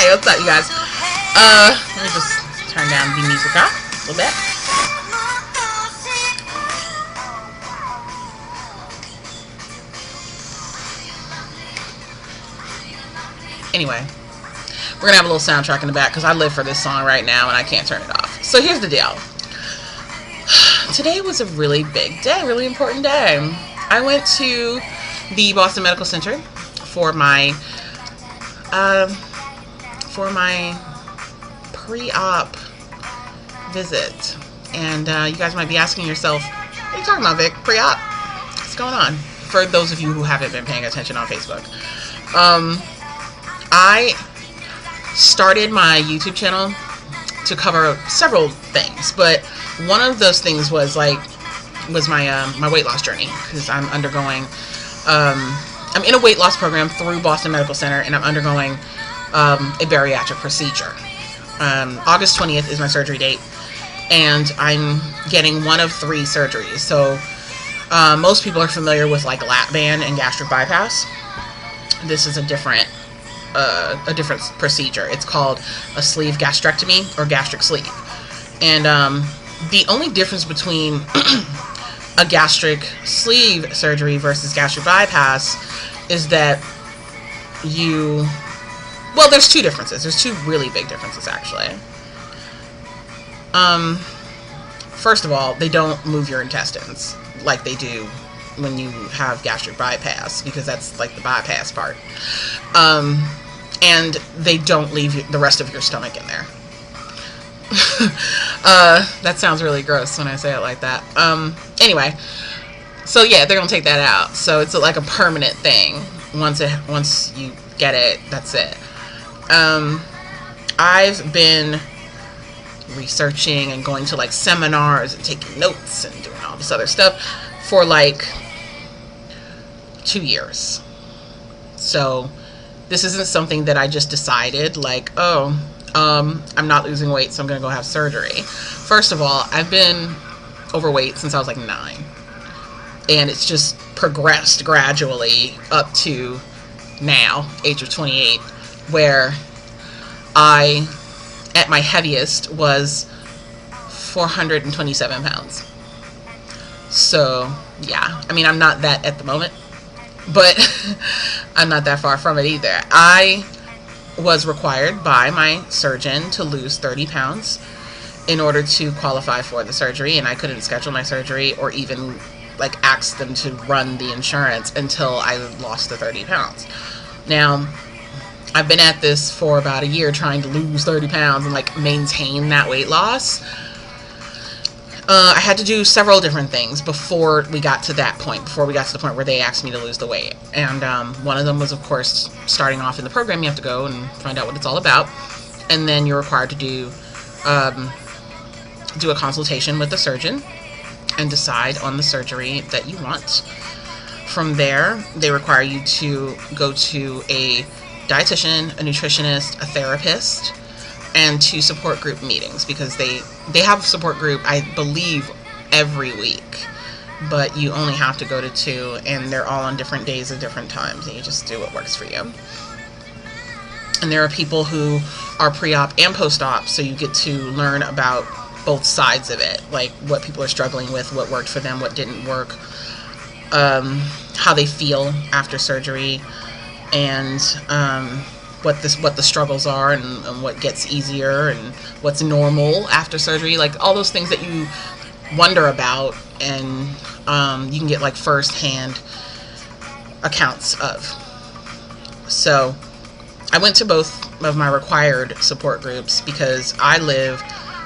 Hey, what's up, you guys? Let me just turn down the music up a little bit. Anyway, we're gonna have a little soundtrack in the back because I live for this song right now and I can't turn it off. So here's the deal. Today was a really big day, really important day. I went to the Boston Medical Center for my pre-op visit, and you guys might be asking yourself, what are you talking about, Vic? Pre-op? What's going on? For those of you who haven't been paying attention on Facebook, I started my YouTube channel to cover several things, but one of those things was my my weight loss journey, because I'm undergoing I'm in a weight loss program through Boston Medical Center, and I'm undergoing a bariatric procedure. August 20th is my surgery date, and I'm getting one of 3 surgeries. So most people are familiar with like lap band and gastric bypass. This is a different procedure. It's called a sleeve gastrectomy or gastric sleeve. And the only difference between a gastric sleeve surgery versus gastric bypass is that there's 2 differences. There's 2 really big differences, actually. First of all, they don't move your intestines like they do when you have gastric bypass, because that's like the bypass part. And they don't leave the rest of your stomach in there. That sounds really gross when I say it like that. Anyway, so yeah, they're gonna take that out. So it's like a permanent thing. Once you get it, that's it. I've been researching and going to like seminars and taking notes and doing all this other stuff for like 2 years. So this isn't something that I just decided like, oh, I'm not losing weight, so I'm gonna go have surgery. First of all, I've been overweight since I was like 9, and it's just progressed gradually up to now, age of 28, where I, at my heaviest, was 427 pounds. So yeah, I mean, I'm not that at the moment, but I'm not that far from it either. I was required by my surgeon to lose 30 pounds in order to qualify for the surgery, and I couldn't schedule my surgery or even like ask them to run the insurance until I lost the 30 pounds. Now, I've been at this for about a year trying to lose 30 pounds and like maintain that weight loss. I had to do several different things before we got to that point, before we got to the point where they asked me to lose the weight. And one of them was, of course, starting off in the program, you have to go and find out what it's all about. And then you're required to do a consultation with the surgeon and decide on the surgery that you want. From there, they require you to go to a dietitian, a nutritionist, a therapist, and 2 support group meetings, because they have a support group, I believe, every week, but you only have to go to 2, and they're all on different days at different times, and you just do what works for you. And there are people who are pre-op and post-op, so you get to learn about both sides of it, like what people are struggling with, what worked for them, what didn't work, how they feel after surgery, and what the struggles are, and what gets easier, and what's normal after surgery, like all those things that you wonder about, and you can get like first-hand accounts of. So I went to both of my required support groups because I live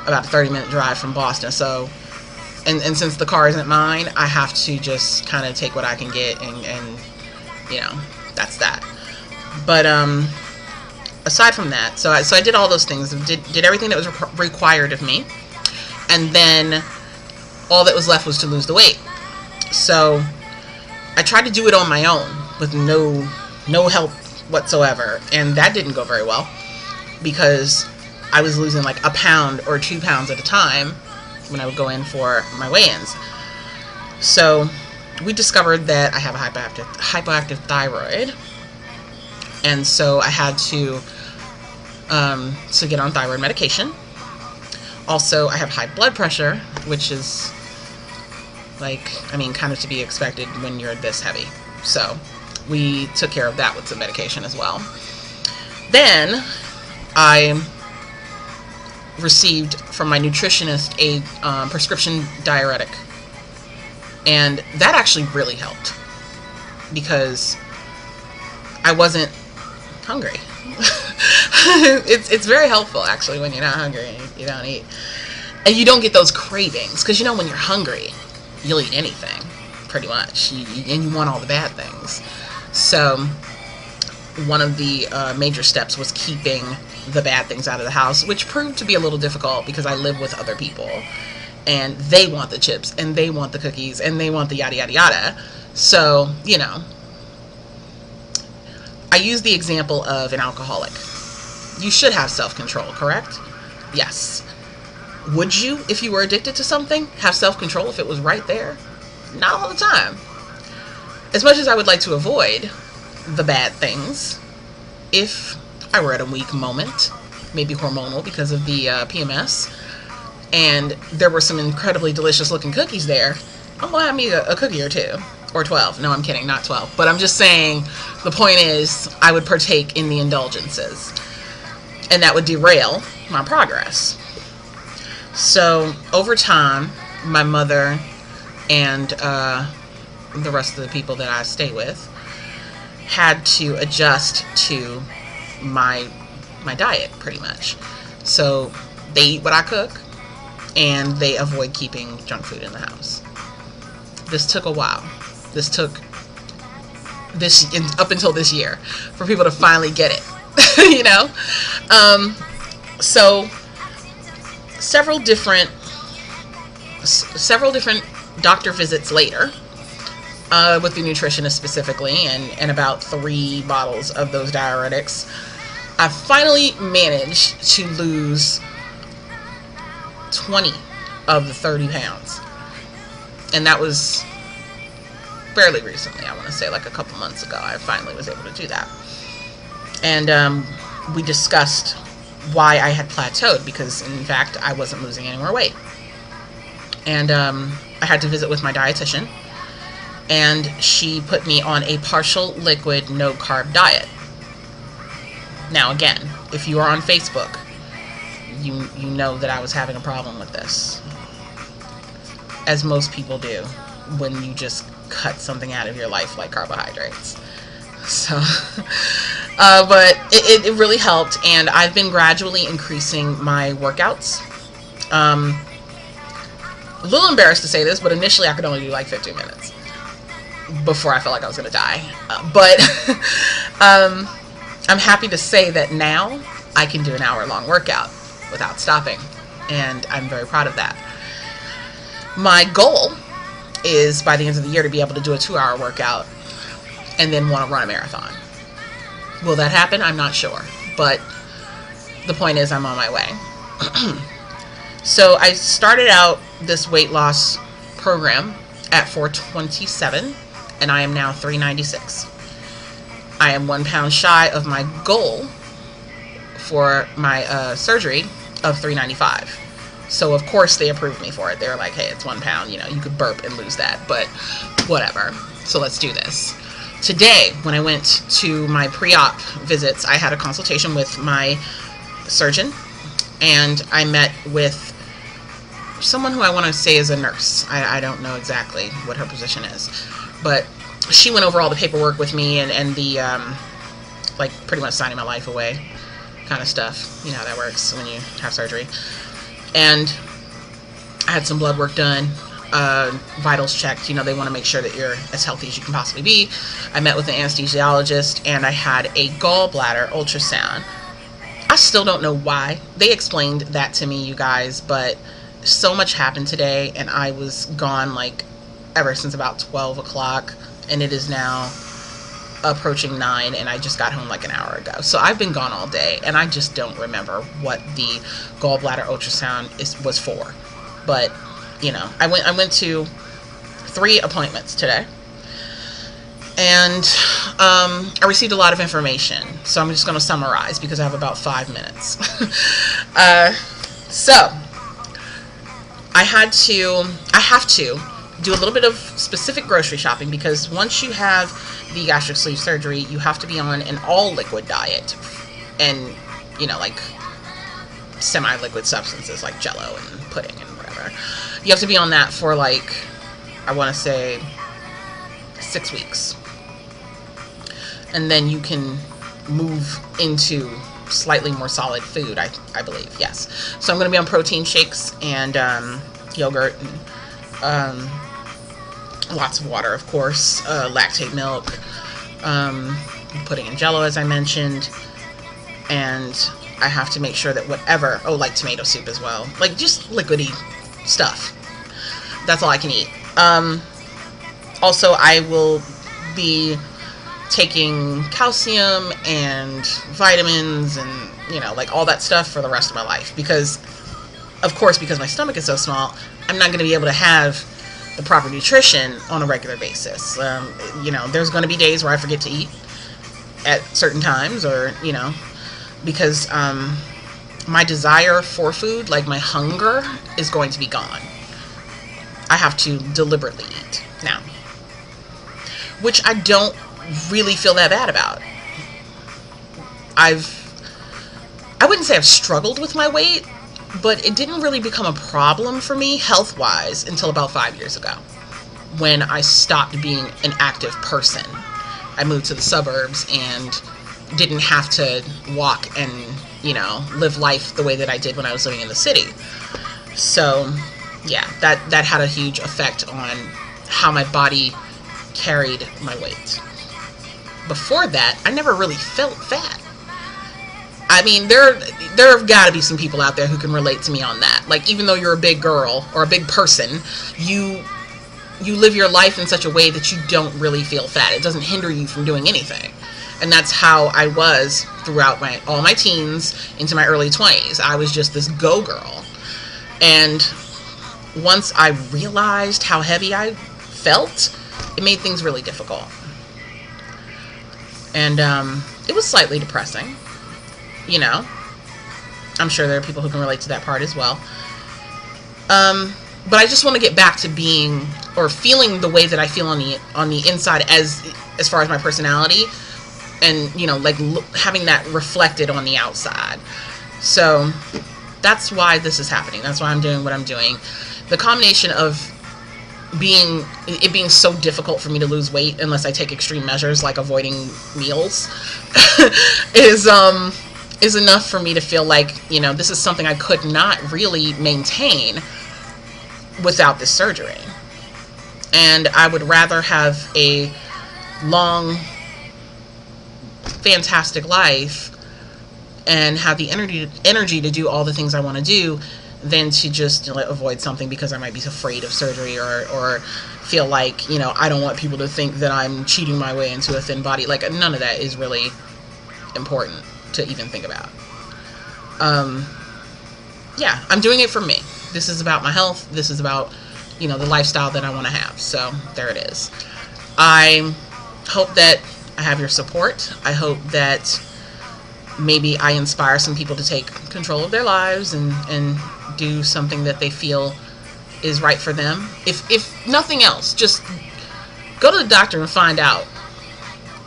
about a 30-minute drive from Boston, so and since the car isn't mine, I have to just kind of take what I can get, and you know, that's that. But aside from that, so I did all those things, did everything that was required of me, and then all that was left was to lose the weight. So I tried to do it on my own with no help whatsoever, and that didn't go very well, because I was losing like 1 pound or 2 pounds at a time when I would go in for my weigh-ins. So we discovered that I have a hypoactive thyroid, and so I had to to get on thyroid medication. Also, I have high blood pressure, which is kind of to be expected when you're this heavy. So we took care of that with some medication as well. Then I received from my nutritionist a prescription diuretic, and that actually really helped because I wasn't hungry. It's very helpful actually when you're not hungry and you don't eat, and you don't get those cravings, because when you're hungry you'll eat anything pretty much, and you want all the bad things. So one of the major steps was keeping the bad things out of the house, which proved to be a little difficult because I live with other people and they want the chips and they want the cookies and they want the yada yada yada. So I use the example of an alcoholic. You should have self-control, correct? Yes. Would you, if you were addicted to something, have self-control if it was right there? Not all the time. As much as I would like to avoid the bad things, if I were at a weak moment, maybe hormonal because of the PMS, and there were some incredibly delicious looking cookies there, I'm gonna have me a cookie or two, or 12. No, I'm kidding, not 12. But I'm just saying, the point is, I would partake in the indulgences, and that would derail my progress. So over time, my mother and the rest of the people that I stay with had to adjust to my diet pretty much. So they eat what I cook, and they avoid keeping junk food in the house. This took a while. This took up until this year for people to finally get it. So several different doctor visits later, with the nutritionist specifically, and about 3 bottles of those diuretics, I finally managed to lose 20 of the 30 pounds. And that was fairly recently. I want to say like a couple months ago I finally was able to do that. And we discussed why I had plateaued, because in fact I wasn't losing any more weight. And I had to visit with my dietitian, and she put me on a partial liquid, no carb diet. Now again, if you are on Facebook, you know that I was having a problem with this, as most people do when you just cut something out of your life like carbohydrates. So but it really helped, and I've been gradually increasing my workouts. A little embarrassed to say this, but initially I could only do like 15 minutes before I felt like I was going to die. But I'm happy to say that now I can do an hour-long workout without stopping, and I'm very proud of that. My goal is by the end of the year to be able to do a 2-hour workout and then want to run a marathon. Will that happen? I'm not sure, but the point is I'm on my way. So I started out this weight loss program at 427, and I am now 396. I am 1 pound shy of my goal for my surgery of 395. So of course they approved me for it. They were like, hey, it's 1 pound, you could burp and lose that, but whatever. So let's do this. Today, when I went to my pre-op visits, I had a consultation with my surgeon, and I met with someone who I want to say is a nurse. I don't know exactly what her position is, but she went over all the paperwork with me and the like pretty much signing my life away kind of stuff. You know how that works when you have surgery. And I had some blood work done, vitals checked. They want to make sure that you're as healthy as you can possibly be. I met with an anesthesiologist, and I had a gallbladder ultrasound. I still don't know why. They explained that to me, you guys, but so much happened today, and I was gone like ever since about 12 o'clock, and it is now approaching 9, and I just got home like an hour ago. So I've been gone all day, and I just don't remember what the gallbladder ultrasound was for. But I went to 3 appointments today, And I received a lot of information, so I'm just going to summarize because I have about 5 minutes. So I have to do a little bit of specific grocery shopping, because once you have the gastric sleeve surgery, you have to be on an all liquid diet, and like semi-liquid substances like Jello and pudding and whatever. You have to be on that for like, I want to say 6 weeks. And then you can move into slightly more solid food, I believe, yes. So I'm going to be on protein shakes and yogurt, and lots of water, of course, lactate milk, pudding and Jello, as I mentioned, and I have to make sure that whatever, like tomato soup as well, like just liquidy stuff. That's all I can eat. Also, I will be taking calcium and vitamins and like all that stuff for the rest of my life, because of course, because my stomach is so small, I'm not going to be able to have the proper nutrition on a regular basis. There's going to be days where I forget to eat at certain times, or because my desire for food, like my hunger, is going to be gone. I have to deliberately eat now, which I don't really feel that bad about. I wouldn't say I've struggled with my weight, but it didn't really become a problem for me health-wise until about 5 years ago, when I stopped being an active person. I moved to the suburbs and didn't have to walk and live life the way that I did when I was living in the city. So yeah, that had a huge effect on how my body carried my weight. Before that, I never really felt fat. I mean, there have got to be some people out there who can relate to me on that. Like, even though you're a big girl or a big person, you live your life in such a way that you don't really feel fat. It doesn't hinder you from doing anything. And that's how I was throughout all my teens into my early 20s. I was just this go girl. And once I realized how heavy I felt, it made things really difficult. And it was slightly depressing. I'm sure there are people who can relate to that part as well. But I just want to get back to being or feeling the way that I feel on the inside as far as my personality, and like having that reflected on the outside. So that's why this is happening. That's why I'm doing what I'm doing. The combination of it being so difficult for me to lose weight unless I take extreme measures like avoiding meals is enough for me to feel like this is something I could not really maintain without this surgery. And I would rather have a long, fantastic life and have the energy to do all the things I want to do than to just avoid something because I might be afraid of surgery, or feel like I don't want people to think that I'm cheating my way into a thin body. Like, none of that is really important to even think about. Yeah, I'm doing it for me. This is about my health. This is about the lifestyle that I want to have. So there it is. I hope that I have your support. I hope that maybe I inspire some people to take control of their lives and do something that they feel is right for them. If nothing else, just go to the doctor and find out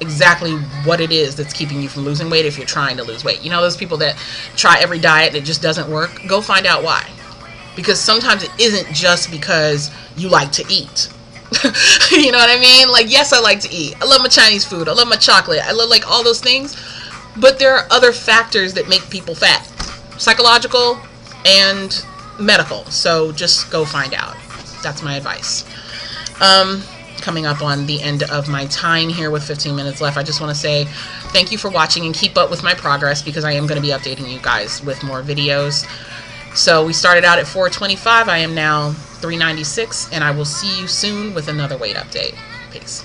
exactly what it is that's keeping you from losing weight if you're trying to lose weight. Those people that try every diet and it just doesn't work? Go find out why. Because sometimes it isn't just because you like to eat. You know what I mean? Like, yes, I like to eat. I love my Chinese food. I love my chocolate. I love all those things. But there are other factors that make people fat. Psychological and medical. So just go find out. That's my advice. Coming up on the end of my time here with 15 minutes left, I just want to say thank you for watching and keep up with my progress, because I am going to be updating you guys with more videos. So we started out at 425. I am now 396, and I will see you soon with another weight update. Peace.